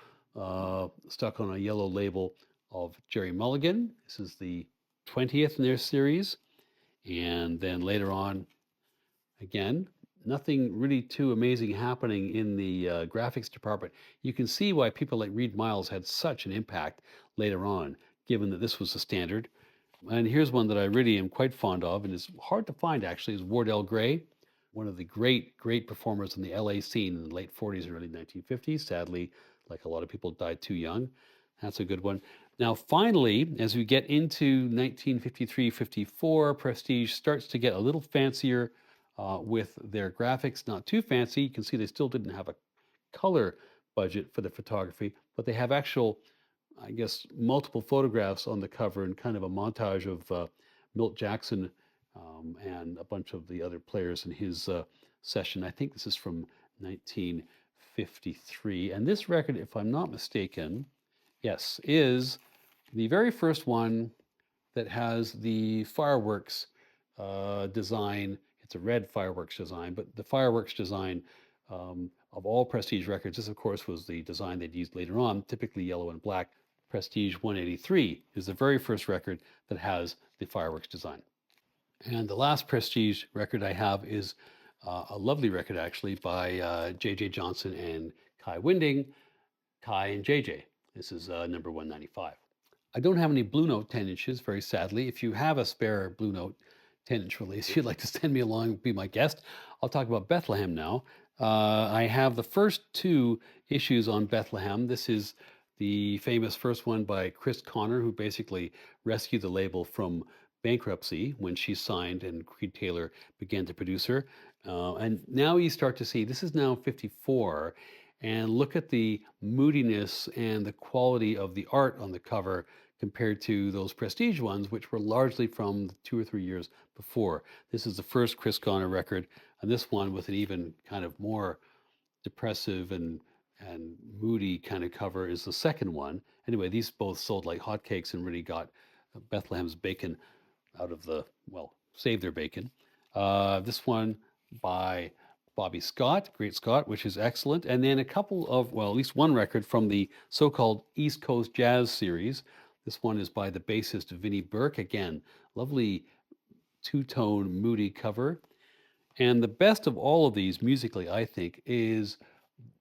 stuck on a yellow label of Jerry Mulligan. This is the 20th in their series. And then later on, again, nothing really too amazing happening in the graphics department. You can see why people like Reed Miles had such an impact later on, given that this was the standard. And here's one that I really am quite fond of, and it's hard to find actually, is Wardell Gray, one of the great performers in the LA scene in the late 40s and early 1950s. Sadly, like a lot of people, died too young. That's a good one. Now, finally, as we get into 1953-54, Prestige starts to get a little fancier with their graphics. Not too fancy. You can see they still didn't have a color budget for the photography, but they have actual, I guess, multiple photographs on the cover and kind of a montage of Milt Jackson and a bunch of the other players in his session. I think this is from 1953. And this record, if I'm not mistaken, yes, is the very first one that has the fireworks design. It's a red fireworks design, but the fireworks design of all Prestige records, this of course was the design they'd used later on, typically yellow and black. Prestige 183 is the very first record that has the fireworks design. And the last Prestige record I have is a lovely record actually by J.J. Johnson and Kai Winding, Kai and J.J. This is number 195. I don't have any Blue Note 10 inches, very sadly. If you have a spare Blue Note 10-inch release you'd like to send me along, be my guest. I'll talk about Bethlehem now. I have the first two issues on Bethlehem. This is the famous first one by Chris Connor, who basically rescued the label from bankruptcy when she signed and Creed Taylor began to produce her. And now you start to see, this is now 54, and look at the moodiness and the quality of the art on the cover compared to those Prestige ones, which were largely from 2 or 3 years before. This is the first Chris Connor record, and this one with an even kind of more depressive and moody kind of cover is the second one. Anyway, these both sold like hotcakes and really got Bethlehem's bacon out of the, well, save their bacon. This one by Bobby Scott, Great Scott, which is excellent. And then a couple of, well, at least one record from the so-called East Coast Jazz series. This one is by the bassist Vinnie Burke. Again, lovely two-tone, moody cover. And the best of all of these musically, I think, is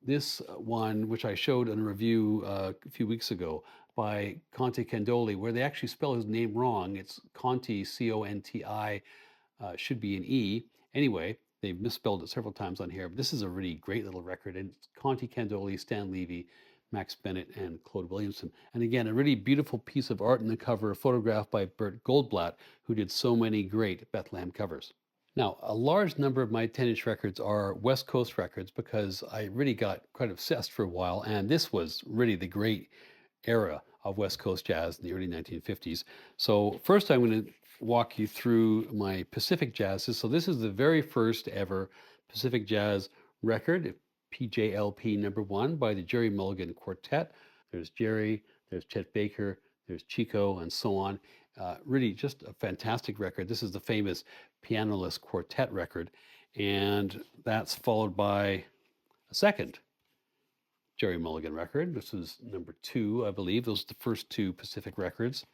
this one, which I showed in a review a few weeks ago by Conti Candoli, where they actually spell his name wrong. It's Conti, C-O-N-T-I, should be an E. Anyway, they've misspelled it several times on here, but this is a really great little record. And it's Conti Candoli, Stan Levy, Max Bennett, and Claude Williamson. And again, a really beautiful piece of art in the cover, a photograph by Bert Goldblatt, who did so many great Bethlehem covers. Now, a large number of my 10-inch records are West Coast records because I really got quite obsessed for a while, and this was really the great era of West Coast jazz in the early 1950s. So first I'm going to walk you through my Pacific jazzes. So this is the very first ever Pacific jazz record, PJLP #1 by the Jerry Mulligan Quartet. There's Jerry, there's Chet Baker, there's Chico, and so on. Really just a fantastic record. This is the famous Pianoless Quartet record, and that's followed by a second Jerry Mulligan record. This was #2, I believe. Those are the first two Pacific records.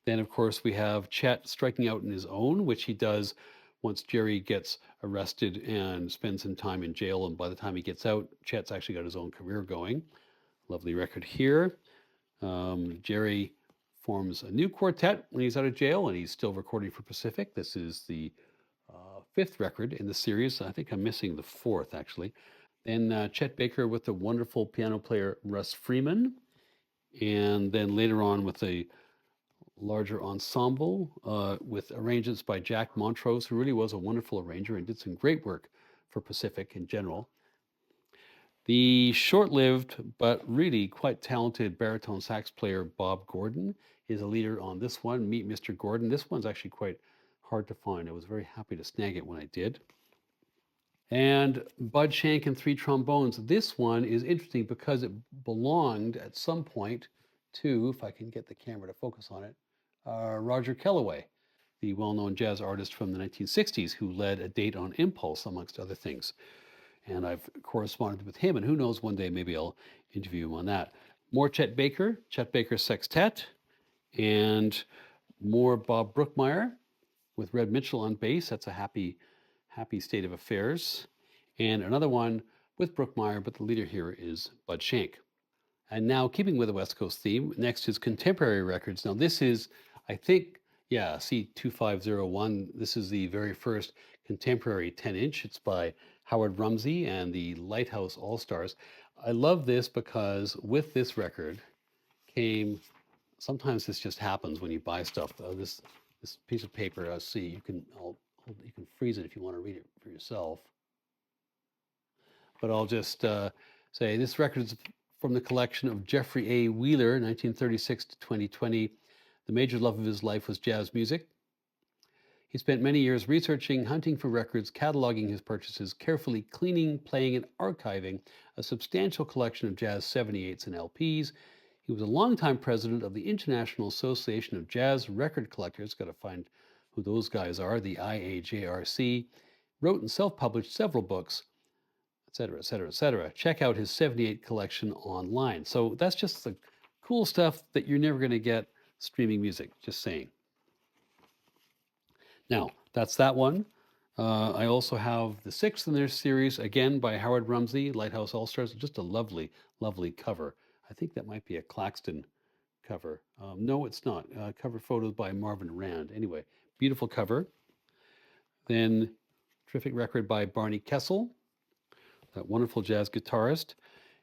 Then, of course, we have Chet striking out in his own, which he does once Jerry gets arrested and spends some time in jail. And by the time he gets out, Chet's actually got his own career going. Lovely record here. Jerry forms a new quartet when he's out of jail, and he's still recording for Pacific. This is the fifth record in the series. I think I'm missing the fourth, actually. Then Chet Baker with the wonderful piano player Russ Freeman. And then later on with a larger ensemble with arrangements by Jack Montrose, who really was a wonderful arranger and did some great work for Pacific in general. The short-lived but really quite talented baritone sax player Bob Gordon is a leader on this one. Meet Mr. Gordon. This one's actually quite hard to find. I was very happy to snag it when I did. And Bud Shank and three trombones. This one is interesting because it belonged at some point to, if I can get the camera to focus on it, Roger Kellaway, the well-known jazz artist from the 1960s who led A Date on Impulse, amongst other things. And I've corresponded with him, and who knows, one day maybe I'll interview him on that. More Chet Baker Sextet, and more Bob Brookmeyer with Red Mitchell on bass. That's a happy state of affairs. And another one with Brookmeyer, but the leader here is Bud Shank. And now, keeping with the West Coast theme, next is contemporary records. Now, this is, I think, C2501. This is the very first contemporary 10-inch. It's by Howard Rumsey and the Lighthouse All-Stars. I love this because with this record came, sometimes this just happens when you buy stuff. This piece of paper, see, you can freeze it if you want to read it for yourself. But I'll just say this record is from the collection of Jeffrey A. Wheeler, 1936 to 2020. The major love of his life was jazz music. He spent many years researching, hunting for records, cataloging his purchases, carefully cleaning, playing, and archiving a substantial collection of jazz 78s and LPs. He was a longtime president of the International Association of Jazz Record Collectors. Got to find who those guys are, the IAJRC. Wrote and self-published several books, etc., etc., etc. Check out his 78 collection online. So that's just the cool stuff that you're never going to get streaming music, just saying. Now, that's that one. I also have the sixth in their series, again by Howard Rumsey, Lighthouse All-Stars. Just a lovely, lovely cover. I think that might be a Claxton cover. No, it's not. Cover photos by Marvin Rand. Anyway, beautiful cover. Then, terrific record by Barney Kessel, that wonderful jazz guitarist.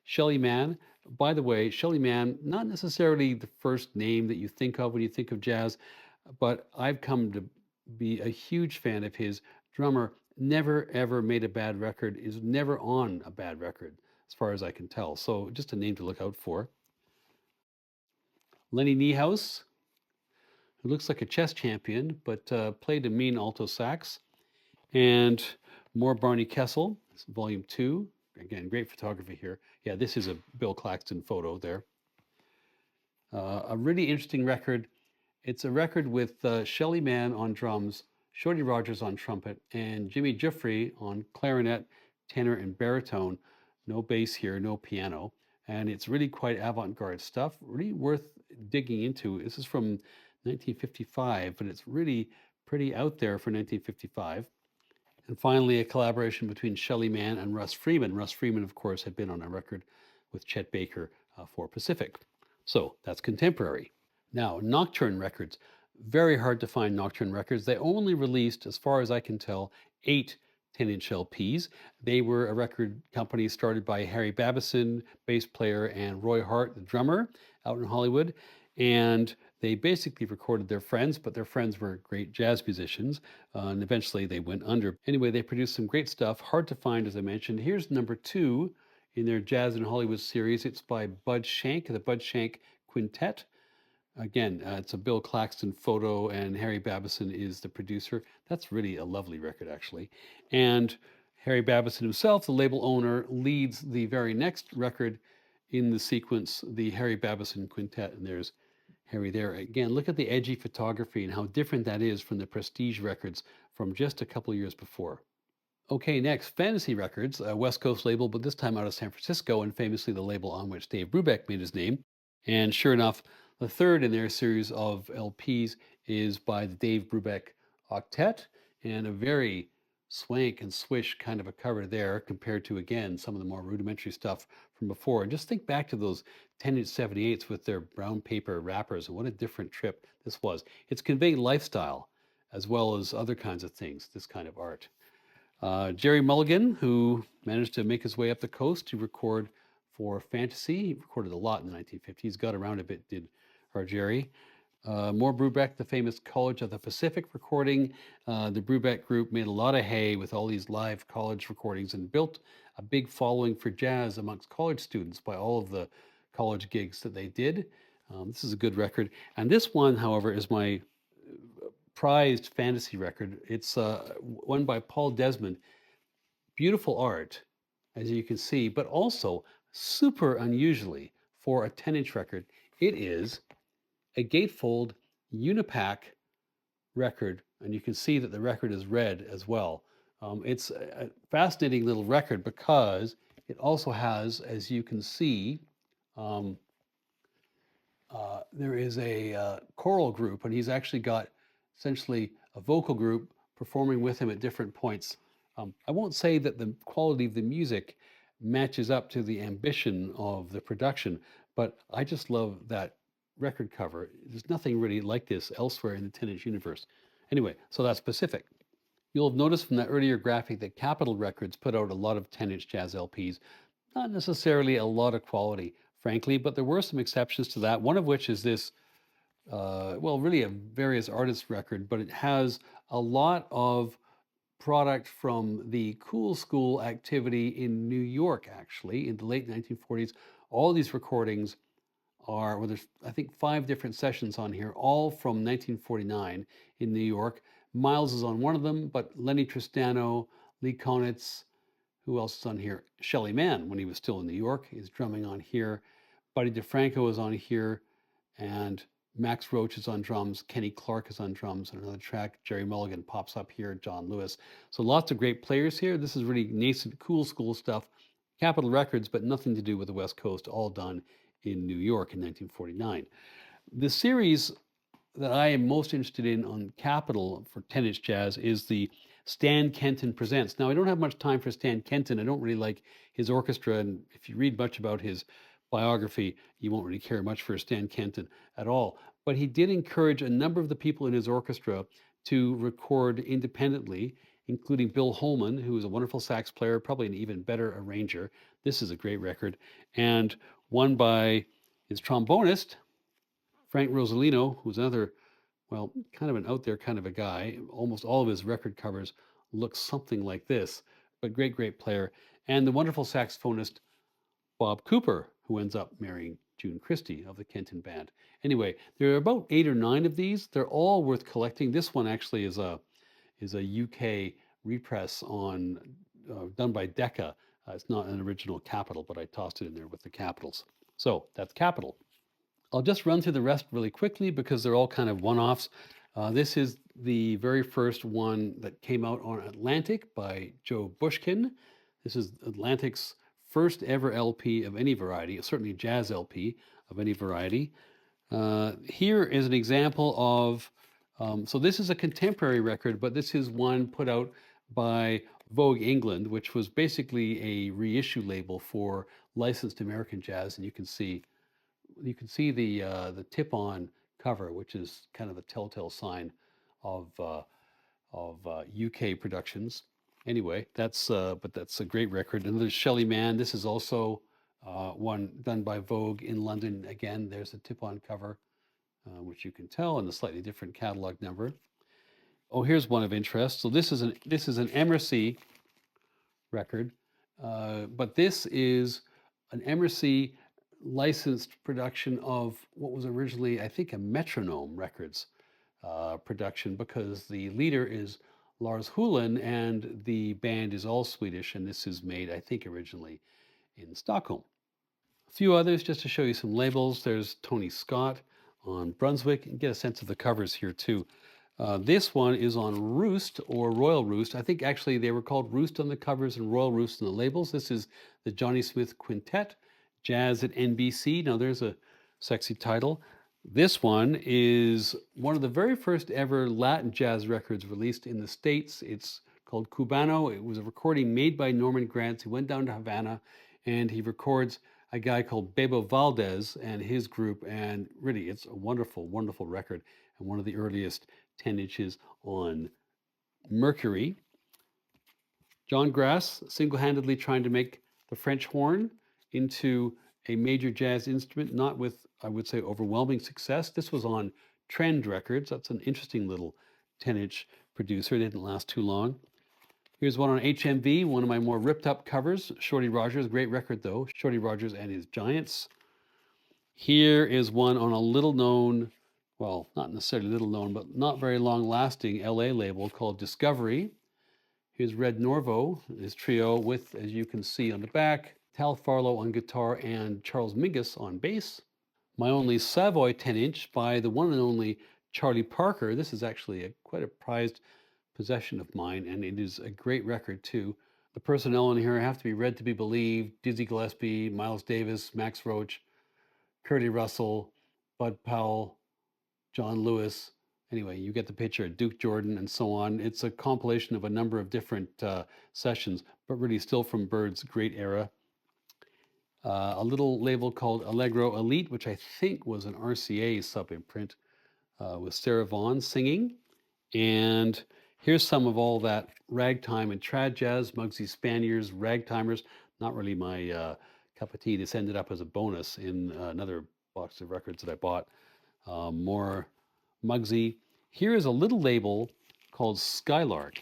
Shelly Manne. By the way, Shelly Manne, not necessarily the first name that you think of when you think of jazz, but I've come to be a huge fan of his. Drummer, never ever made a bad record, is never on a bad record, as far as I can tell. So just a name to look out for. Lenny Niehaus, who looks like a chess champion, but played a mean alto sax. And more Barney Kessel, volume 2. Again, great photography here. Yeah, this is a Bill Claxton photo there. A really interesting record. It's a record with Shelly Manne on drums, Shorty Rogers on trumpet, and Jimmy Giuffre on clarinet, tenor, and baritone. No bass here, no piano. And it's really quite avant-garde stuff, really worth digging into. This is from 1955, but it's really pretty out there for 1955. And finally, a collaboration between Shelly Manne and Russ Freeman. Russ Freeman, of course, had been on a record with Chet Baker for Pacific. So that's contemporary. Now, Nocturne records. Very hard to find Nocturne records. They only released, as far as I can tell, 8 10-inch LPs. They were a record company started by Harry Babison, bass player, and Roy Hart, the drummer, out in Hollywood. And they basically recorded their friends, but their friends were great jazz musicians, and eventually they went under. Anyway, they produced some great stuff, hard to find, as I mentioned. Here's #2 in their Jazz in Hollywood series. It's by Bud Shank, the Bud Shank Quintet. Again, it's a Bill Claxton photo, and Harry Babison is the producer. That's really a lovely record, actually. And Harry Babison himself, the label owner, leads the very next record in the sequence, the Harry Babison Quintet. And there's Harry there. Again, look at the edgy photography and how different that is from the Prestige records from just a couple of years before. Okay, next, Fantasy Records, a West Coast label, but this time out of San Francisco, and famously the label on which Dave Brubeck made his name. And sure enough, the third in their series of LPs is by the Dave Brubeck Octet, and a very swank and swish kind of a cover there compared to, again, some of the more rudimentary stuff from before. And just think back to those 10-inch 78s with their brown paper wrappers, and what a different trip this was. It's conveying lifestyle as well as other kinds of things, this kind of art. Jerry Mulligan, who managed to make his way up the coast to record for Fantasy. He recorded a lot in the 1950s, got around a bit, did our Jerry. More Brubeck, the famous College of the Pacific recording. The Brubeck group made a lot of hay with all these live college recordings and built a big following for jazz amongst college students by all of the college gigs that they did. This is a good record. And this one, however, is my prized fantasy record. It's one by Paul Desmond. Beautiful art, as you can see, but also super unusually for a 10-inch record. It is a gatefold unipack record, and you can see that the record is red as well. It's a fascinating little record because it also has, as you can see, there is a choral group, and he's actually got essentially a vocal group performing with him at different points. I won't say that the quality of the music matches up to the ambition of the production, but I just love that record cover. There's nothing really like this elsewhere in the 10-inch universe. Anyway, so that's Pacific. You'll have noticed from that earlier graphic that Capitol Records put out a lot of 10-inch jazz LPs. Not necessarily a lot of quality, frankly, but there were some exceptions to that. One of which is this, well, really a various artists record, but it has a lot of product from the cool school activity in New York, actually, in the late 1940s. All these recordings are, well, there's, I think, 5 different sessions on here, all from 1949 in New York. Miles is on one of them, but Lenny Tristano, Lee Konitz, who else is on here? Shelly Manne, when he was still in New York, is drumming on here. Buddy DeFranco is on here, and Max Roach is on drums. Kenny Clark is on drums on another track. Jerry Mulligan pops up here. John Lewis. So lots of great players here. This is really nascent, cool school stuff. Capitol Records, but nothing to do with the West Coast. All done in New York in 1949. The series that I am most interested in on Capitol for 10-inch jazz is the Stan Kenton Presents. Now, I don't have much time for Stan Kenton. I don't really like his orchestra, and if you read much about his biography, you won't really care much for Stan Kenton at all. But he did encourage a number of the people in his orchestra to record independently, including Bill Holman, who is a wonderful sax player, probably an even better arranger. This is a great record, and one by his trombonist, Frank Rosolino, who's another, well, kind of an out there kind of a guy. Almost all of his record covers look something like this, but great, great player. And the wonderful saxophonist, Bob Cooper, who ends up marrying June Christie of the Kenton Band. Anyway, there are about 8 or 9 of these. They're all worth collecting. This one actually is a UK repress on done by Decca. It's not an original Capitol, but I tossed it in there with the Capitals. So that's Capitol. I'll just run through the rest really quickly because they're all kind of one-offs. This is the very first one that came out on Atlantic by Joe Bushkin. This is Atlantic's first ever LP of any variety, certainly jazz LP of any variety. Here is an example of, so this is a contemporary record, but this is one put out by Vogue England, which was basically a reissue label for licensed American jazz, and you can see the tip-on cover, which is kind of a telltale sign of UK productions. Anyway, but that's a great record. And there's Shelly Manne. This is also one done by Vogue in London. Again, there's a tip-on cover, which you can tell, and a slightly different catalog number. Oh, here's one of interest. So this is an Emersy record, but this is an Emersy licensed production of what was originally, I think, a Metronome Records production, because the leader is Lars Hulen, and the band is all Swedish, and this is made, I think, originally in Stockholm. A few others just to show you some labels. There's Tony Scott on Brunswick, and get a sense of the covers here too. This one is on Roost or Royal Roost. I think actually they were called Roost on the covers and Royal Roost on the labels. This is the Johnny Smith Quintet, Jazz at NBC. Now there's a sexy title. This one is one of the very first ever Latin jazz records released in the States. It's called Cubano. It was a recording made by Norman Granz. He went down to Havana and he records a guy called Bebo Valdez and his group. And really, it's a wonderful, wonderful record and one of the earliest 10 inches on Mercury. John Grass single-handedly trying to make the French horn into a major jazz instrument, not with, I would say, overwhelming success. This was on Trend Records. That's an interesting little 10-inch producer. It didn't last too long. Here's one on HMV, one of my more ripped up covers. Shorty Rogers, great record though. Shorty Rogers and his Giants. Here is one on a little known, well, not necessarily little known, but not very long lasting LA label called Discovery. Here's Red Norvo, his trio with, as you can see on the back, Tal Farlow on guitar and Charles Mingus on bass. My Only Savoy 10-inch by the one and only Charlie Parker. This is actually quite a prized possession of mine, and it is a great record too. The personnel in here have to be read to be believed. Dizzy Gillespie, Miles Davis, Max Roach, Curly Russell, Bud Powell, John Lewis. Anyway, you get the picture. Duke Jordan and so on. It's a compilation of a number of different sessions, but really still from Bird's great era. A little label called Allegro Elite, which I think was an RCA sub-imprint with Sarah Vaughan singing. And here's some of all that ragtime and trad jazz, Muggsy Spaniards, ragtimers. Not really my cup of tea. This ended up as a bonus in another box of records that I bought. More Muggsy. Here is a little label called Skylark,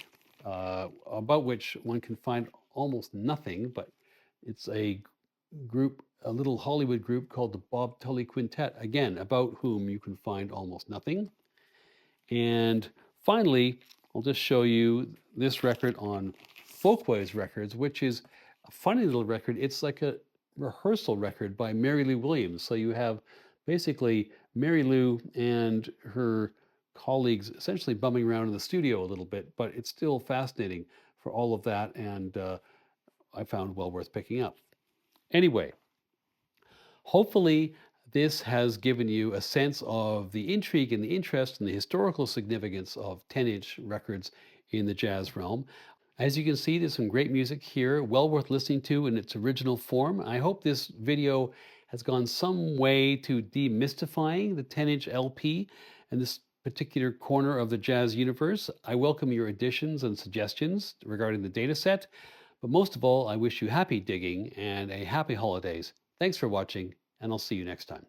about which one can find almost nothing, but it's a group, a little Hollywood group called the Bob Tully Quintet, again, about whom you can find almost nothing. And finally, I'll just show you this record on Folkways Records, which is a funny little record. It's like a rehearsal record by Mary Lou Williams. So you have basically Mary Lou and her colleagues essentially bumming around in the studio a little bit, but it's still fascinating for all of that, and I found well worth picking up. Anyway, hopefully this has given you a sense of the intrigue and the interest and the historical significance of 10-inch records in the jazz realm. As you can see, there's some great music here, well worth listening to in its original form. I hope this video has gone some way to demystifying the 10-inch LP and this particular corner of the jazz universe. I welcome your additions and suggestions regarding the data set, but most of all, I wish you happy digging and a happy holidays. Thanks for watching, and I'll see you next time.